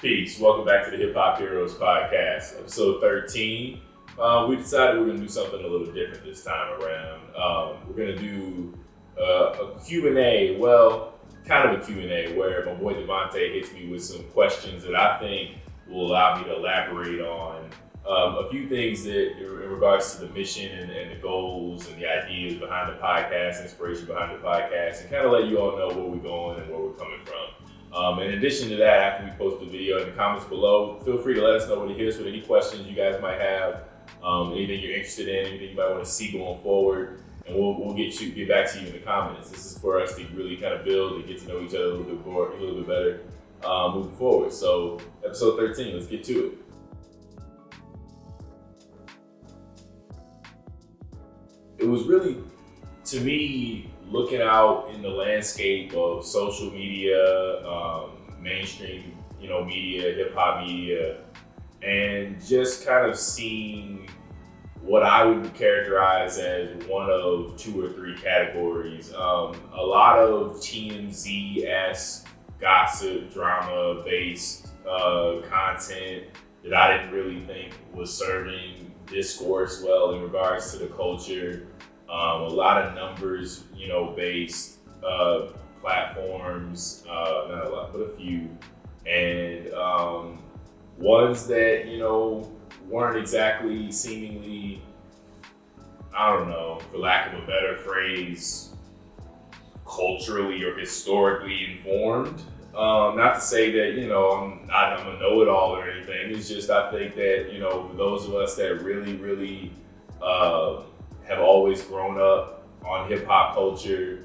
Peace. Welcome back to the Hip Hop Heroes Podcast, episode 13. We decided we're going to do something a little different this time around. We're going to do a Q&A, well, kind of a Q&A, where my boy Devontae hits me with some questions that I think will allow me to elaborate on a few things that in regards to the mission and the goals and the ideas behind the podcast, inspiration behind the podcast, and kind of let you all know where we're going and where we're coming from. In addition to that, after we post the video in the comments below, feel free to let us know what it is with any questions you guys might have, anything you're interested in, anything you might want to see going forward, and we'll get back to you in the comments. This is for us to really kind of build and get to know each other a little bit better moving forward. So episode 13, let's get to it. It was really, to me, looking out in the landscape of social media, mainstream, media, hip hop media, and just kind of seeing what I would characterize as one of two or three categories. A lot of TMZ-esque gossip, drama-based content that I didn't really think was serving discourse well in regards to the culture. A lot of numbers, based platforms, not a lot, but a few, and ones that, weren't exactly seemingly, I don't know, for lack of a better phrase, culturally or historically informed. Not to say that, I'm a know-it-all or anything. It's just, I think that, those of us that really, have always grown up on hip hop culture.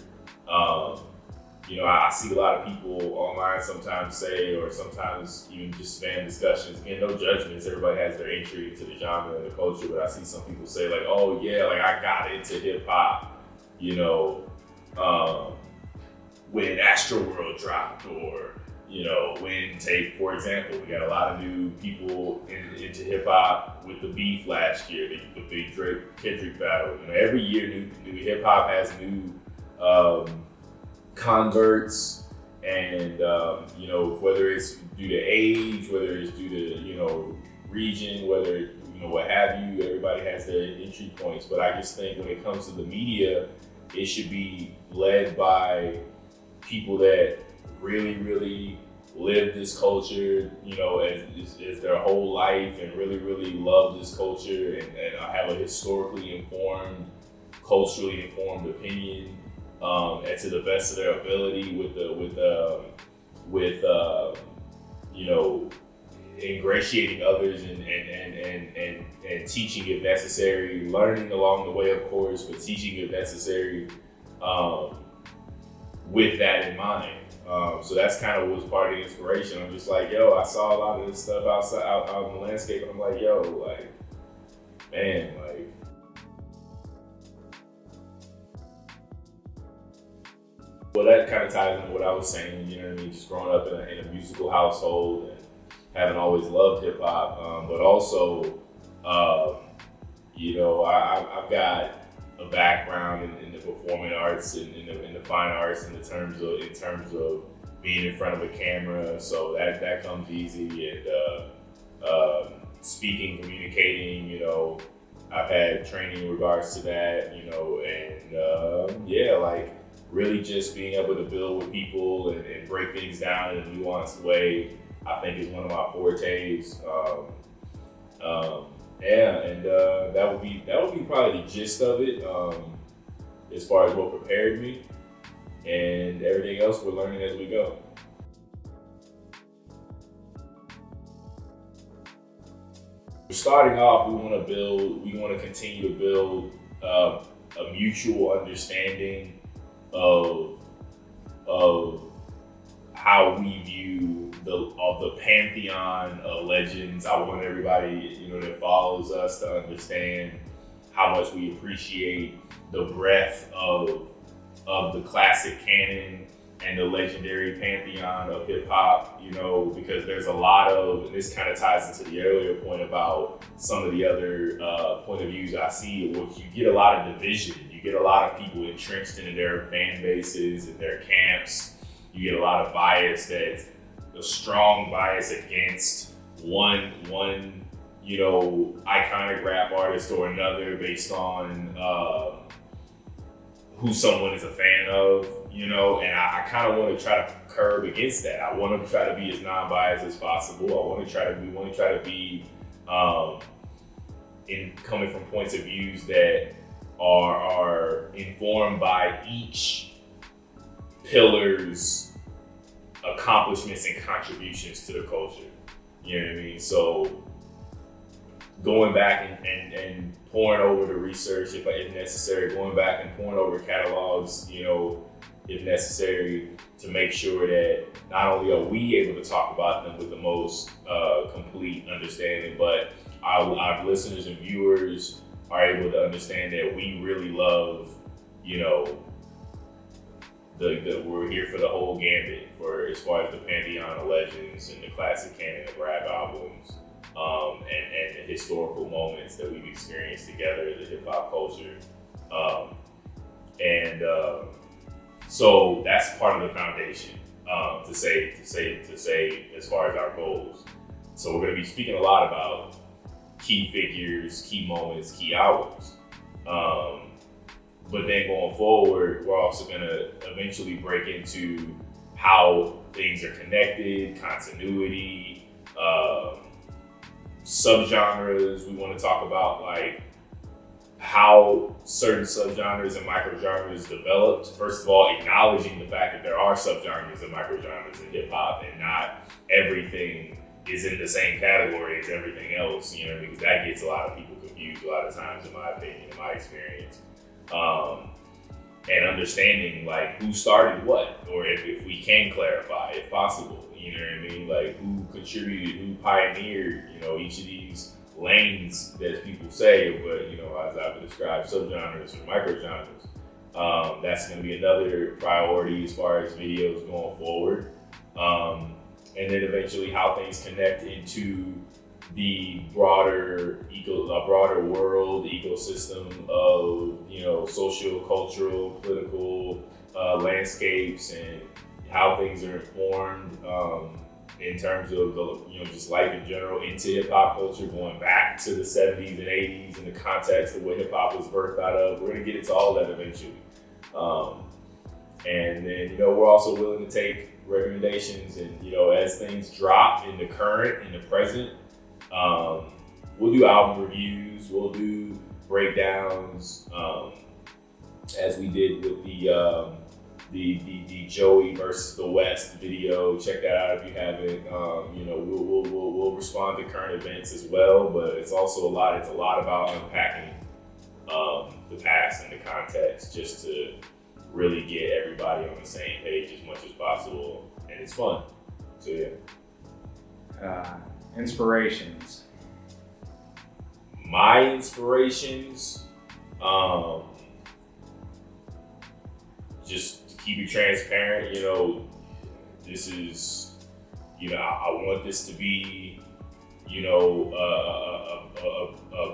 I see a lot of people online sometimes say, or sometimes even just fan discussions, again, no judgments, everybody has their entry into the genre and the culture, but I see some people say like, oh yeah, like I got into hip hop, when Astroworld dropped, or, when Tape, for example, we got a lot of new people into hip hop with the beef last year, the big Drake Kendrick battle. Every year new hip hop has new converts, and whether it's due to age, whether it's due to region, whether what have you, everybody has their entry points. But I just think when it comes to the media, it should be led by people that really live this culture, as their whole life, and really love this culture, and have a historically informed, culturally informed opinion, and to the best of their ability with ingratiating others and teaching if necessary, learning along the way, of course, but teaching if necessary, with that in mind. So that's kind of what was part of the inspiration. I'm just like, I saw a lot of this stuff out in the landscape, and I'm like, man, well, that kind of ties into what I was saying, just growing up in a musical household and having always loved hip hop, but also, I've got a background in the performing arts and in the fine arts in terms of being in front of a camera, so that comes easy, and speaking, communicating, I've had training in regards to that, and really just being able to build with people and break things down in a nuanced way, I think is one of my fortes. That would be probably the gist of it, as far as what prepared me, and everything else we're learning as we go. Starting off, we want to continue to build a mutual understanding of how we view the pantheon of legends. I want everybody, that follows us to understand how much we appreciate the breadth of the classic canon and the legendary pantheon of hip hop, because there's a lot of, and this kind of ties into the earlier point about some of the other point of views I see, which you get a lot of division. You get a lot of people entrenched into their fan bases and their camps. You get a lot of bias that a strong bias against one iconic rap artist or another based on who someone is a fan of, and I kind of want to try to curb against that. I want to try to be as non-biased as possible. We want to try to be in coming from points of views that are informed by each pillar's accomplishments and contributions to the culture. You know what I mean? So going back and pouring over the research if necessary, going back and pouring over catalogs, if necessary, to make sure that not only are we able to talk about them with the most complete understanding, but our listeners and viewers are able to understand that we really love, we're here for the whole gambit for as far as the pantheon of legends and the classic canon of rap albums, and the historical moments that we've experienced together as a hip hop culture, so that's part of the foundation to say as far as our goals. So we're going to be speaking a lot about key figures, key moments, key albums. But then going forward, we're also going to eventually break into how things are connected, continuity, subgenres. We want to talk about like how certain subgenres and microgenres developed. First of all, acknowledging the fact that there are subgenres and microgenres in hip hop, and not everything is in the same category as everything else, because that gets a lot of people confused a lot of times, in my opinion, in my experience. And understanding like who started what, or if we can clarify, if possible, like who contributed, who pioneered, each of these lanes that people say, but as I would describe, subgenres or microgenres. That's going to be another priority as far as videos going forward. And then eventually how things connect into the broader world ecosystem of social, cultural, political landscapes, and how things are informed in terms of just life in general into hip hop culture, going back to the 70s and 80s in the context of what hip hop was birthed out of. We're gonna get into all that eventually, and then we're also willing to take recommendations, and as things drop in the current, in the present. We'll do album reviews, we'll do breakdowns, as we did with the Joey versus the West video. Check that out if you haven't. We'll respond to current events as well, but it's also it's a lot about unpacking the past and the context, just to really get everybody on the same page as much as possible, and it's fun. So yeah. Inspirations. My inspirations, just to keep it transparent, this is, I want this to be, a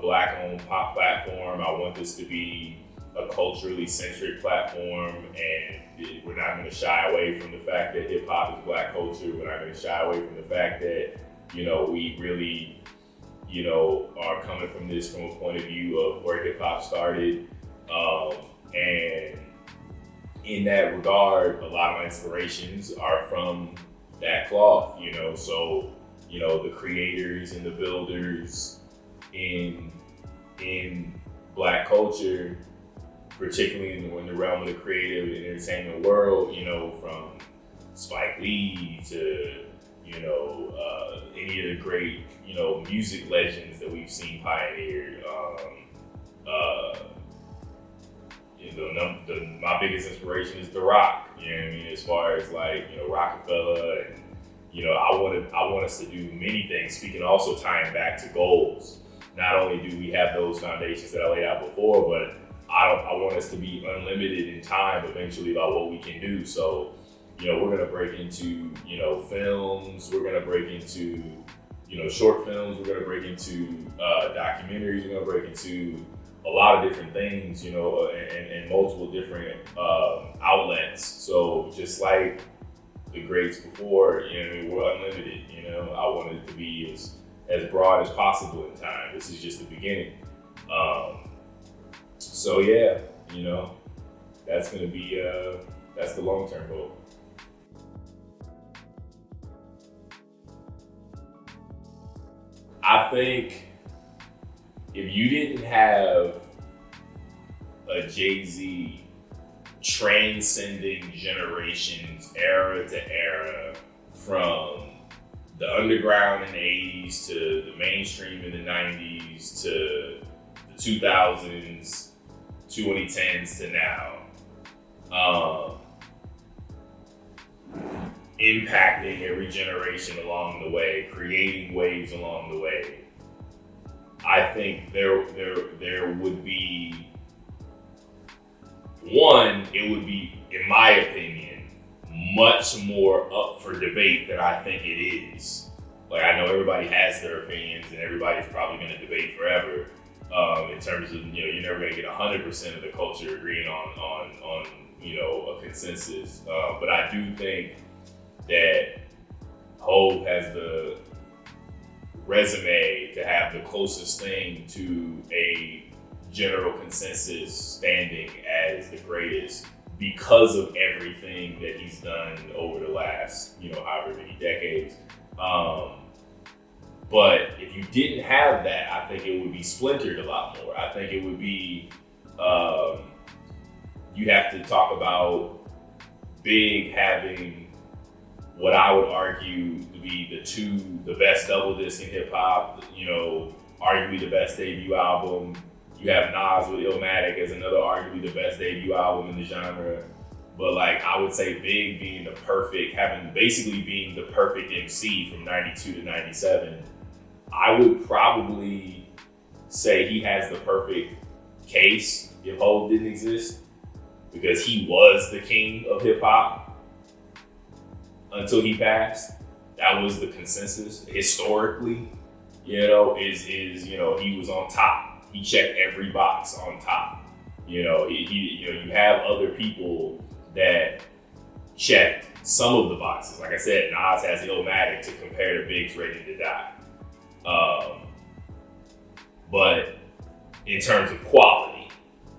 Black-owned pop platform. I want this to be a culturally centric platform, and we're not going to shy away from the fact that hip hop is Black culture. We're not going to shy away from the fact that we really, are coming from this from a point of view of where hip hop started. And in that regard, a lot of my inspirations are from that cloth, so, the creators and the builders in Black culture, particularly in the realm of the creative and entertainment world, from Spike Lee to, any of the great, music legends that we've seen pioneered. My biggest inspiration is The Rock. As far as Rockefeller, and I want us to do many things. Speaking, also tying back to goals. Not only do we have those foundations that I laid out before, but I want us to be unlimited in time eventually about what we can do. So, we're gonna break into, films, we're gonna break into, short films, we're gonna break into documentaries, we're gonna break into a lot of different things, and multiple different outlets. So just like the greats before, you know what I mean, were unlimited. You know, I wanted it to be as broad as possible in time. This is just the beginning. So yeah, you know, that's gonna be that's the long-term goal. I think if you didn't have a Jay-Z transcending generations, era to era, from the underground in the 80s to the mainstream in the 90s to the 2000s, 2010s to now, impacting every generation along the way, creating waves along the way, I think there would be one, it would be, in my opinion, much more up for debate than I think it is. Like, I know everybody has their opinions and everybody's probably going to debate forever. In terms of, you know, you're never going to get 100% of the culture agreeing on you know, a consensus. But I do think that Hov has the resume to have the closest thing to a general consensus standing as the greatest because of everything that he's done over the last, you know, however many decades. But if you didn't have that, I think it would be splintered a lot more. I think it would be, you'd have to talk about Big having what I would argue to be the best double disc in hip hop, you know, arguably the best debut album. You have Nas with Illmatic as another arguably the best debut album in the genre. But like, I would say Big being basically being the perfect MC from 92 to 97, I would probably say he has the perfect case if Hov didn't exist, because he was the king of hip hop until he passed. That was the consensus historically, you know, is you know, he was on top. He checked every box on top. You know, you know, you have other people that checked some of the boxes. Like I said, Nas has Illmatic to compare to Big's Ready to Die. But in terms of quality,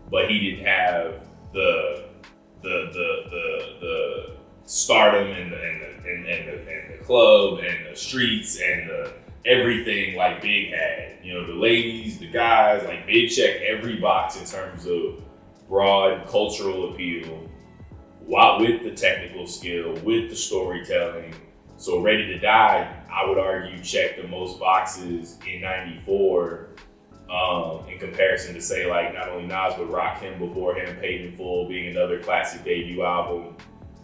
but he didn't have the stardom and the club and the streets and the everything like Big had. You know, the ladies, the guys, like Big checked every box in terms of broad cultural appeal, with the technical skill, with the storytelling. So Ready to Die, I would argue, checked the most boxes in '94 in comparison to, say, like, not only Nas, but Rakim before him, Paid in Full being another classic debut album.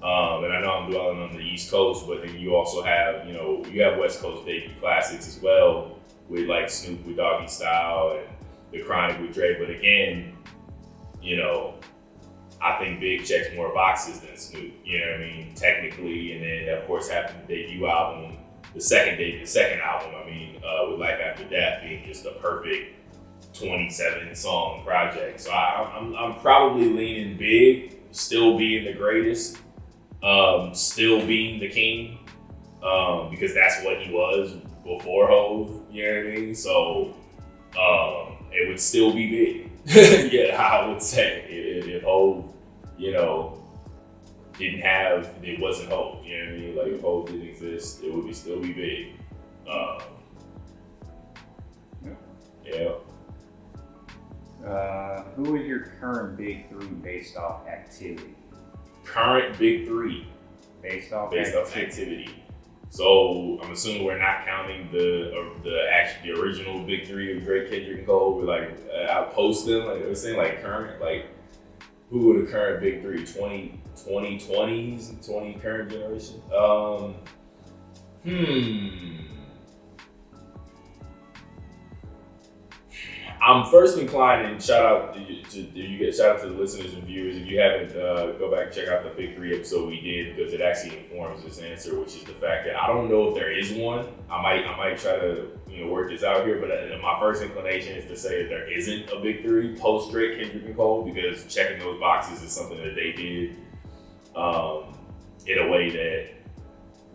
And I know I'm dwelling on the East Coast, but then you also have, you know, you have West Coast debut classics as well, with like Snoop with Doggy Style and The Chronic with Dre. But again, you know, I think Big checks more boxes than Snoop, you know what I mean, technically. And then, of course, having the debut album, the second album, with Life After Death being just a perfect 27-song project. So I'm probably leaning Big, still being the greatest, still being the king, because that's what he was before Hov, you know what I mean? So it would still be Big. Yeah, I would say if Hov, you know, it wasn't Hov, you know what I mean? Like, if Hov didn't exist, it would still be Big. Yeah. Who is your current big three based off activity? Current big three based off activity. So I'm assuming we're not counting the original big three of Drake, Kendrick, and Cole. We're like, I post them. Like, we're saying like current, like who are the current big three? 2020s, 20 current generation. I'm first inclined, and shout out to the listeners and viewers. If you haven't, go back and check out the Big Three episode we did, because it actually informs this answer, which is the fact that I don't know if there is one. I might try to work this out here, but my first inclination is to say that there isn't a Big Three post Drake, Kendrick, and Cole, because checking those boxes is something that they did in a way that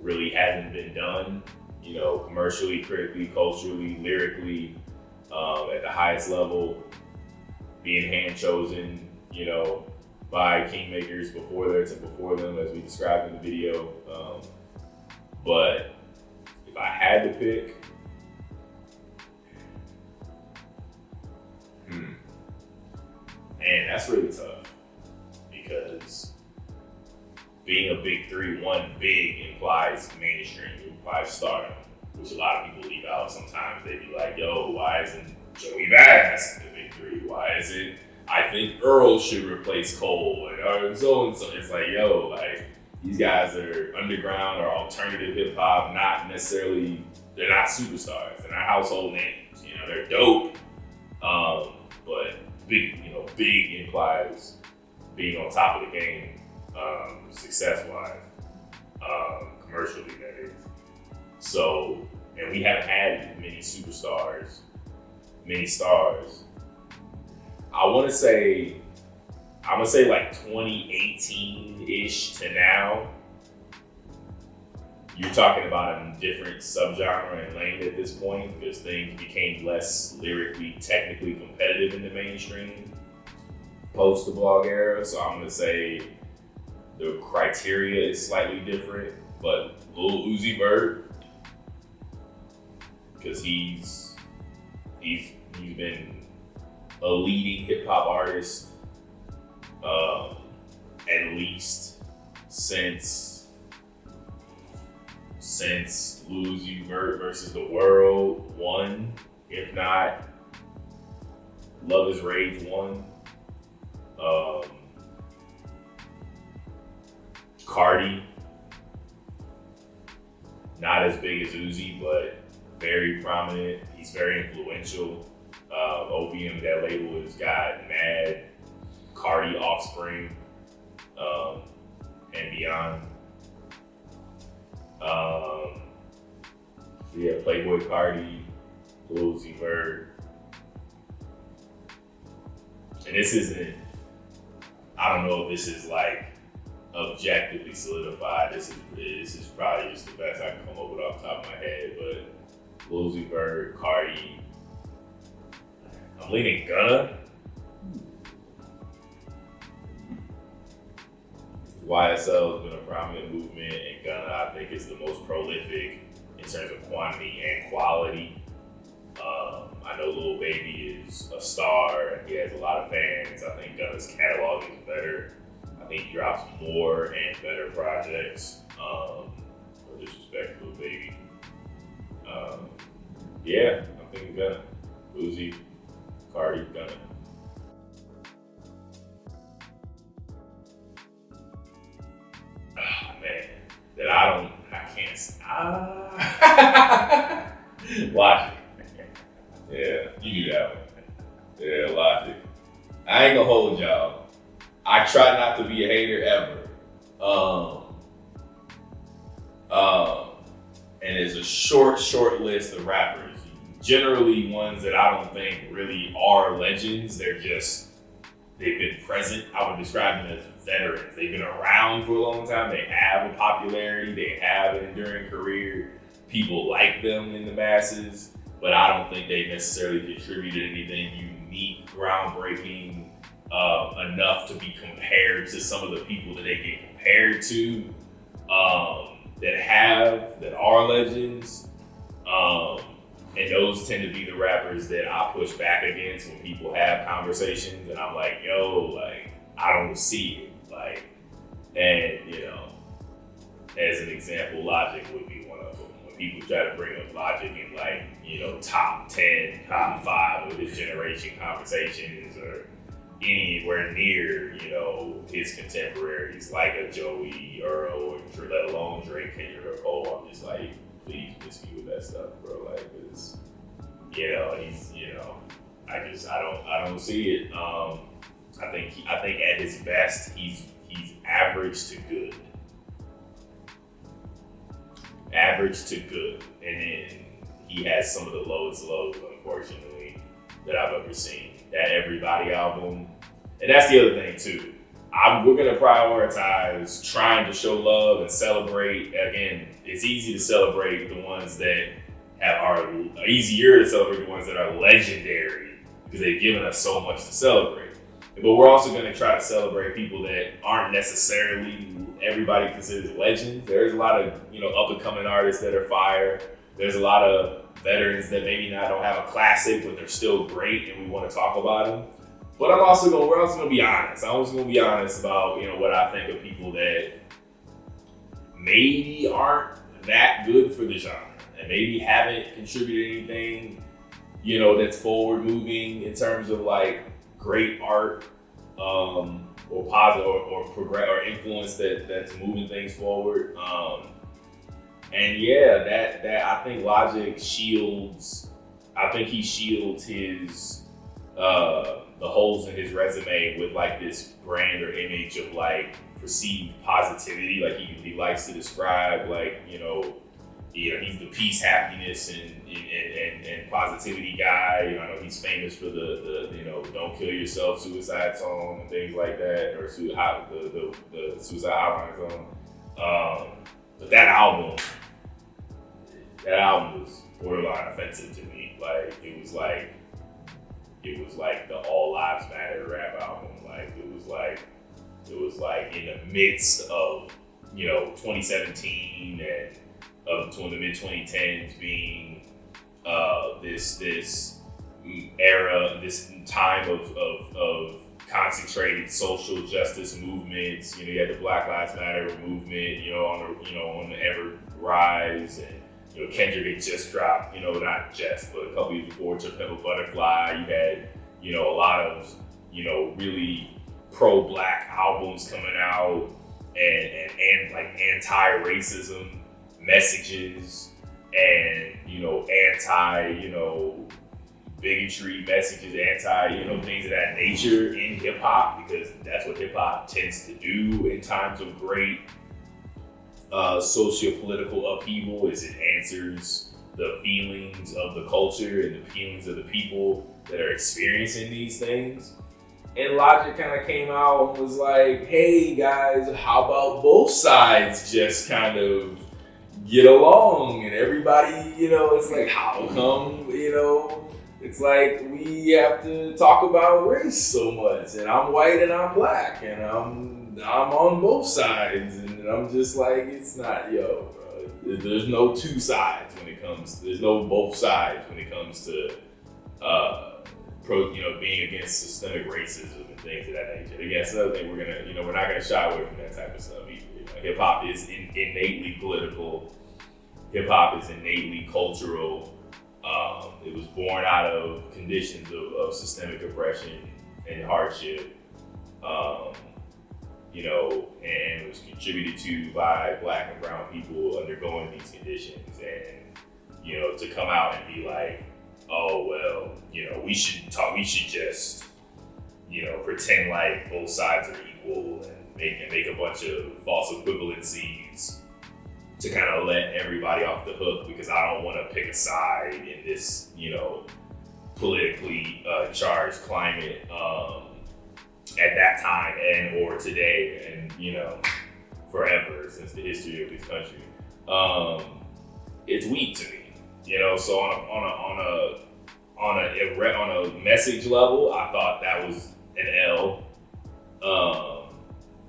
really hasn't been done, you know, commercially, critically, culturally, lyrically, at the highest level, being hand chosen, you know, by kingmakers before them, as we described in the video. But if I had to pick, man, that's really tough, because being a big three, one, big implies mainstream, implies stardom, which a lot of people leave out. Sometimes they be like, yo, why isn't Joey Badass in the big three? Why is it, I think Earl should replace Cole, and so and so. It's like, yo, like, these guys are underground or alternative hip hop, not necessarily, they're not superstars, they're not household names, you know, they're dope. But big, you know, big implies being on top of the game, success-wise, commercially, that is. So, and we haven't had many superstars, many stars. I'm gonna say like 2018-ish to now. You're talking about a different subgenre and lane at this point, because things became less lyrically, technically competitive in the mainstream post the blog era. So I'm gonna say the criteria is slightly different, but Lil Uzi Vert, because he's been a leading hip hop artist, at least since Lil Uzi Vert versus the World 1, if not Love is Rage 1. Cardi, not as big as Uzi, but very prominent. He's very influential. OBM, that label, has got mad Cardi offspring, and beyond. Yeah, Playboy Cardi, Lil Uzi Vert. And this isn't, I don't know if this is like objectively solidified. This is probably just the best I can come up with off the top of my head, but Lil Uzi Vert, Cardi. I'm leaning Gunna. YSL has been a prominent movement, and Gunna, I think, is the most prolific in terms of quantity and quality. I know Lil Baby is a star and he has a lot of fans. I think Gunna's catalog is better. I think he drops more and better projects. No disrespect to Lil Baby. Yeah, I'm thinking Gunna. Uzi, Cardi, Gunna. Oh man, I can't. Logic. Yeah, you knew that one. Yeah, Logic. I ain't gonna hold y'all. I try not to be a hater ever. And it's a short list of rappers. Generally ones that I don't think really are legends. They've been present. I would describe them as veterans. They've been around for a long time. They have a popularity. They have an enduring career. People like them in the masses, but I don't think they necessarily contributed anything unique, groundbreaking, enough to be compared to some of the people that they get compared to, that are legends. And those tend to be the rappers that I push back against when people have conversations, and I'm like, yo, like, I don't see it. Like, and you know, as an example, Logic would be one of them. When people try to bring up Logic in, like, you know, top 10, top 5 of his generation conversations, or anywhere near, you know, his contemporaries like a Joey, Earl, or let alone Drake, Kendrick, or Cole, I'm just like, please miss me with that stuff, bro. Like, cause, you know, he's, you know, I don't see it. I think at his best, he's average to good. Average to good. And then he has some of the lowest lows, unfortunately, that I've ever seen. That Everybody album. And that's the other thing too. we're gonna prioritize trying to show love and celebrate. Again, it's easy to celebrate the ones that are easier to celebrate the ones that are legendary because they've given us so much to celebrate. But we're also gonna try to celebrate people that aren't necessarily everybody considers legends. There's a lot of up and coming artists that are fire. There's a lot of veterans that maybe don't have a classic, but they're still great, and we want to talk about them. But we're also gonna be honest. I'm also gonna be honest about what I think of people that maybe aren't that good for the genre and maybe haven't contributed anything that's forward moving in terms of like great art or positive or progress or influence that's moving things forward. And yeah, that I think Logic shields. I think he shields his the holes in his resume with like this brand or image of like perceived positivity. Like he likes to describe like he's the peace, happiness, and positivity guy. I know he's famous for the "Don't Kill Yourself" suicide song and things like that, or the suicide hotline song. But that album was borderline offensive to me. Like it was like the All Lives Matter rap album. Like it was like in the midst of 2017 and between the mid 2010s being this era, this time of concentrated social justice movements. You had the Black Lives Matter movement, on the ever rise, and Kendrick had just dropped, not just, but a couple years before, To Pimp a Butterfly. You had a lot of really pro-black albums coming out and like anti-racism messages and anti bigotry messages, anti things of that nature in hip hop, because that's what hip hop tends to do in times of great socio-political upheaval. Is it answers the feelings of the culture and the feelings of the people that are experiencing these things. And Logic kind of came out and was like, hey guys, how about both sides just kind of get along? And everybody, it's like, how come, it's like we have to talk about race so much, and I'm white and I'm black and I'm on both sides, and I'm just like, it's not, bro, there's no two sides when it comes, there's no both sides when it comes to being against systemic racism and things of that nature. Again, it's another thing we're not gonna shy away from that type of stuff either. Hip hop is innately political. Hip hop is innately cultural. It was born out of conditions of systemic oppression and hardship. And it was contributed to by Black and brown people undergoing these conditions. And, to come out and be like, oh, well, we should just, pretend like both sides are equal and make a bunch of false equivalencies to kind of let everybody off the hook because I don't want to pick a side in this, politically charged climate at that time and or today and, forever since the history of this country. It's weak to me. So on a message level, I thought that was an L.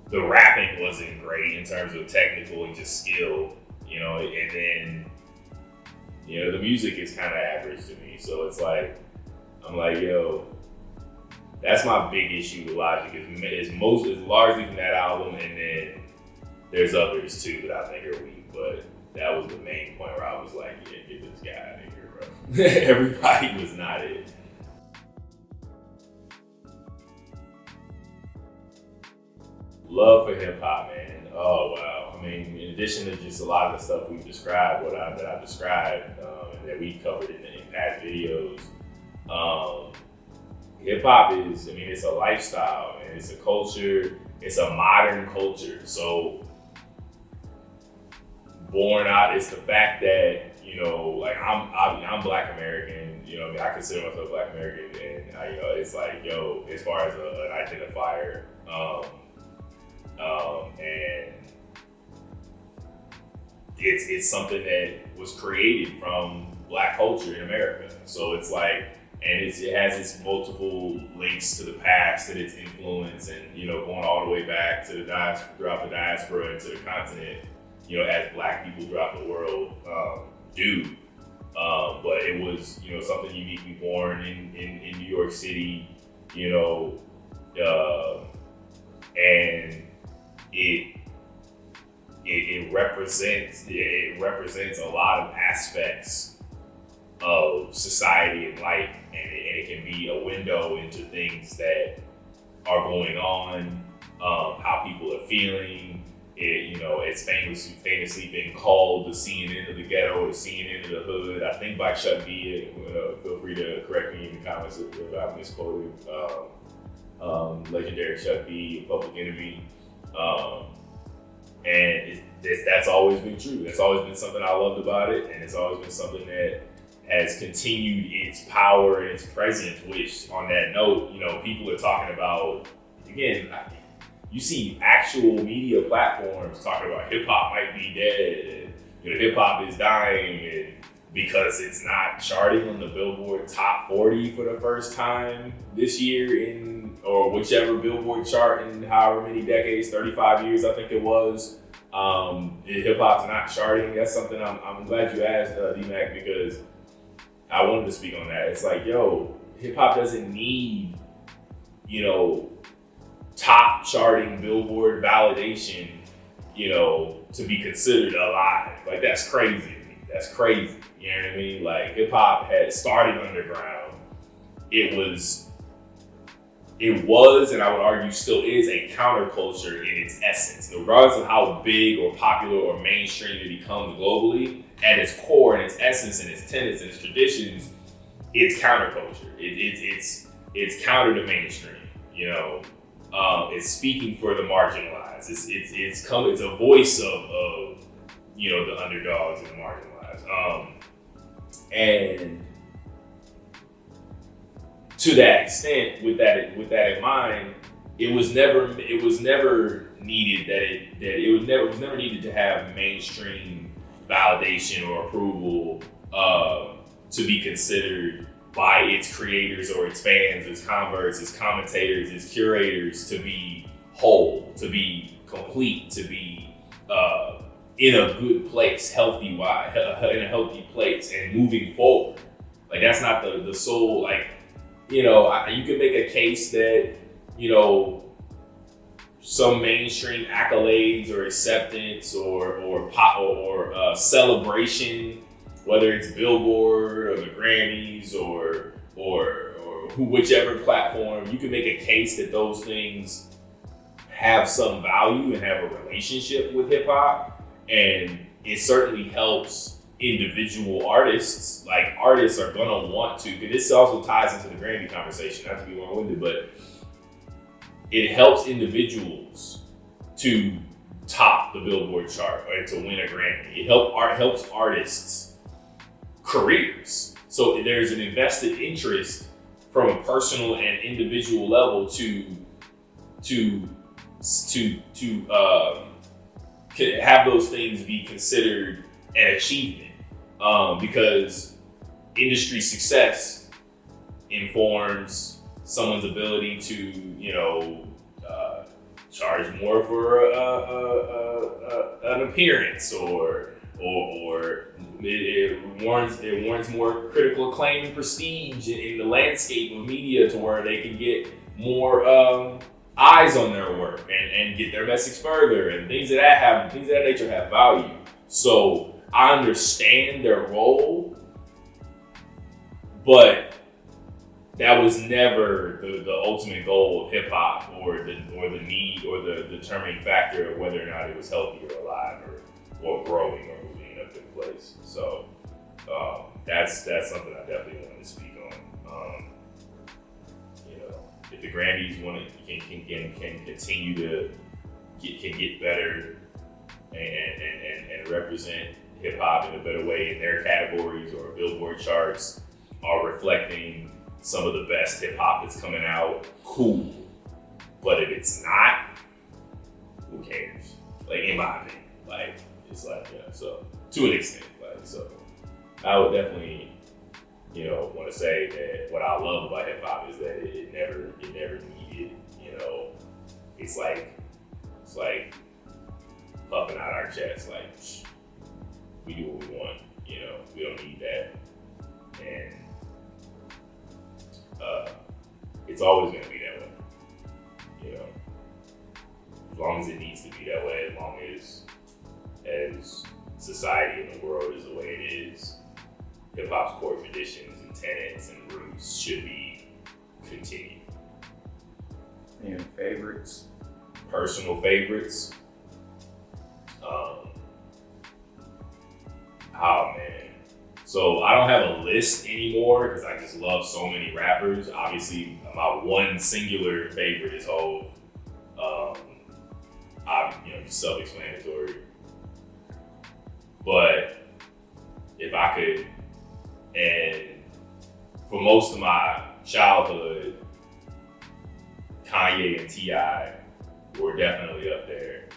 The rapping wasn't great in terms of technical and just skill, and then the music is kind of average to me. So it's like I'm like, that's my big issue with Logic is largely from that album, and then there's others too that I think are weak, but that was the main point where I was like, yeah, get this guy out of here, bro. Everybody was not it. Love for hip hop, man. Oh wow. I mean, in addition to just a lot of the stuff we've described, that I've described, and that we covered in past videos, hip hop is, it's a lifestyle, and it's a culture. It's a modern culture. So born out, it's the fact that I'm Black American. I consider myself Black American, and it's like, as far as an identifier, And it's something that was created from Black culture in America. So it's like, and it has its multiple links to the past and its influence, and going all the way back to the throughout the diaspora and to the continent, as Black people throughout the world do. But it was something uniquely born in New York City, and it represents a lot of aspects of society and life, and it can be a window into things that are going on, how people are feeling. It's famously been called the CNN of the ghetto or the CNN of the hood, I think by Chuck D. Feel free to correct me in the comments if I misquoted. Legendary Chuck D, Public Enemy. And that's always been true. That's always been something I loved about it, and it's always been something that has continued its power and its presence, which on that note, people are talking about, again, you see actual media platforms talking about hip hop might be dead, and hip hop is dying, and because it's not charting on the Billboard Top 40 for the first time this year or whichever Billboard chart in however many decades, 35 years I think it was. Hip hop's not charting. That's something I'm glad you asked, D-Mac, because I wanted to speak on that. It's like, hip hop doesn't need, top charting Billboard validation, to be considered alive. Like, that's crazy to me. That's crazy. You know what I mean? Like, hip hop had started underground. It was, and I would argue still is, a counterculture in its essence. Regardless of how big or popular or mainstream it becomes globally, at its core and its essence and its tenets and its traditions, it's counterculture. It's counter to mainstream. It's speaking for the marginalized. It's a voice of the underdogs and the marginalized. And to that extent, with that in mind, it was never needed it was never needed to have mainstream validation or approval to be considered by its creators or its fans, its converts, its commentators, its curators to be whole, to be complete, to be in a good place, in a healthy place and moving forward. Like, that's not the soul. Like, you can make a case that, some mainstream accolades or acceptance or pop or celebration, whether it's Billboard or the Grammys or whichever platform, you can make a case that those things have some value and have a relationship with hip hop, and it certainly helps individual artists. Like, artists are gonna want to, because this also ties into the Grammy conversation, not to be long-winded, but it helps individuals to top the Billboard chart or to win a Grammy. It helps artists' careers. So there's an invested interest from a personal and individual level to have those things be considered an achievement, because industry success informs someone's ability to, charge more for an appearance, or it warrants more critical acclaim and prestige in the landscape of media, to where they can get more eyes on their work and get their message further, and things of that nature have value. So I understand their role, but that was never the ultimate goal of hip hop, or the need or the determining factor of whether or not it was healthy or alive or growing or moving in a good place. So that's something I definitely wanted to speak on. If the Grammys can continue to get better and represent hip hop in a better way in their categories, or Billboard charts are reflecting some of the best hip hop that's coming out, cool. But if it's not, who cares? Like, in my opinion, like, it's like, yeah, so to an extent, like, so I would definitely, you know, want to say that what I love about hip hop is that it never needed, you know, it's like puffing out our chest, like, we do what we want, you know, we don't need that. And it's always going to be that way, you know, as long as it needs to be that way, as long as society and the world is the way it is, hip hop's core traditions and tenets and roots should be continued. And favorites? Personal favorites. Oh man. So I don't have a list anymore because I just love so many rappers. Obviously, my one singular favorite is Hov. Just self-explanatory. But if I could, and for most of my childhood, Kanye and T.I. were definitely up there.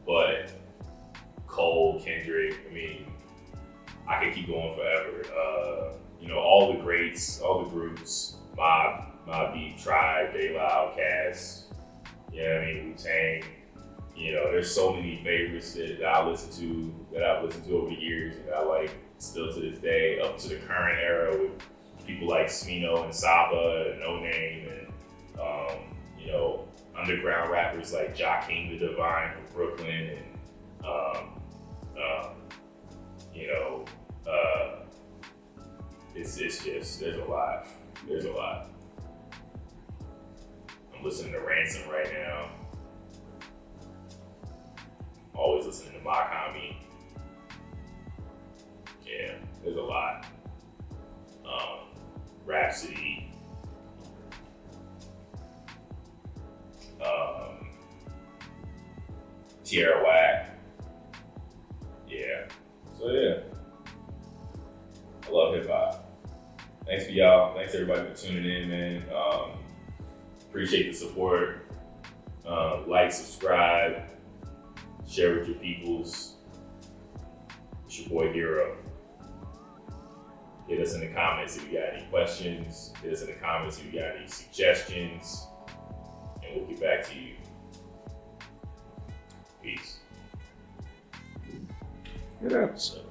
But Cole, Kendrick, I mean, I could keep going forever. All the greats, all the groups, Mobb Deep, Tribe, De La, Outkast, Wu-Tang. There's so many favorites that I've listened to over the years and I like still to this day, up to the current era with people like Smino and Saba and No Name and underground rappers like Jakeem the Divine from Brooklyn and it's just there's a lot. I'm listening to Ransom right now. Always listening to Makami. Yeah, there's a lot. Rhapsody. Tierra Whack. Yeah. So yeah. I love hip hop. Thanks for y'all. Thanks everybody for tuning in, man. Appreciate the support. Like, subscribe, share with your peoples. It's your boy Hero. Hit us in the comments if you got any questions. Hit us in the comments if you got any suggestions. And we'll get back to you. Peace. Good episode.